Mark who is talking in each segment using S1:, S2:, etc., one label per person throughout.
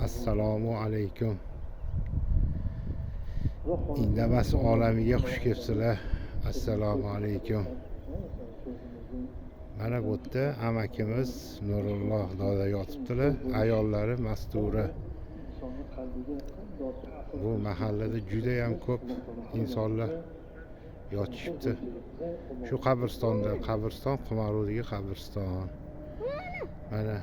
S1: Assalomu alaykum. Indamas olamiga xush kelibsizlar. Assalomu alaykum. Mana bu yerda amakimiz Nurulloh doda yotibdilar, ayollari Mastura. Bu mahallada juda ham ko'p insonlar yotishibdi. Shu qabristonda, qabriston Qumarudagi qabriston. Mana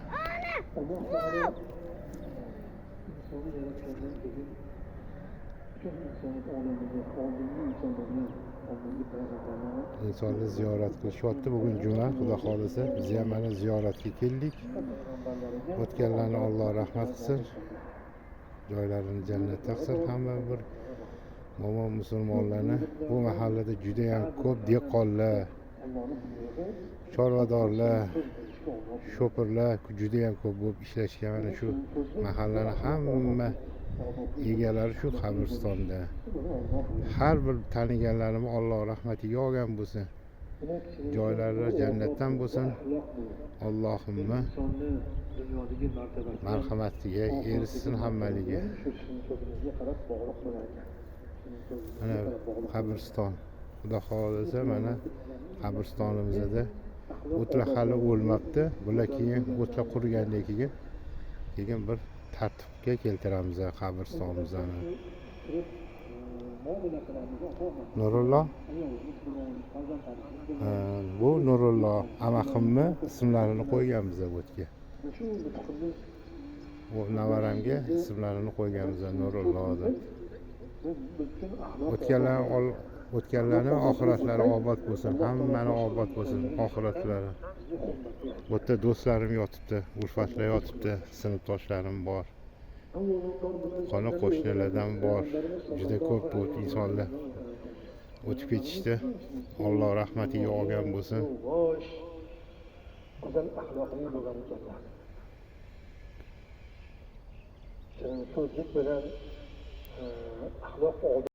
S1: insonlar ziyorat qilishyapti. Bugun juma, xudo xolisa biz ham mana ziyoratga keldik. O'tganlarni Alloh rahmat qilsin. Joylarini jannatda qilsin. Hamma bir mo'min musulmonlarni bu mahallada juda ham ko'p dehqonlar, chorvadorlar, sho'pirlar juda ham ko'p bo'lib ishlashgan. Mana shu mahallani hamma egalari shu qabristonda. Har bir taniganlarimni Alloh rahmatiga olgan bo'lsin. Joylari jannatdan bo'lsin. Allohimma marhamatiga erishsin hammaliga. Mana qabriston. Xudo xolisa mana qabristonimizda o'tlar hali o'lmabdi. Bular keyin o'tlar qurigandan keyin bir tartibga keltiramiz qabristonimizni. Nurulloh. Bu Nurulloh amakimni ismlarini qo'yganmiz bu yerga. Bu navaramga ismlarini qo'yganmiz Nurulloh deb. O'tganlarning oxiratlari obod bo'lsin, hammani obod bo'lsin oxiratlari. Bu yerda do'stlarim yotibdi, ulfatlar yotibdi, sinfdoshlarim bor. Qoni qo'shnilardan bor. Juda ko'p bu insonlar o'tib ketishdi. Alloh rahmatiga olgan bo'lsin.
S2: Güzel ahlaklı bo'lgan ekanlar. Sözlük bilan axloq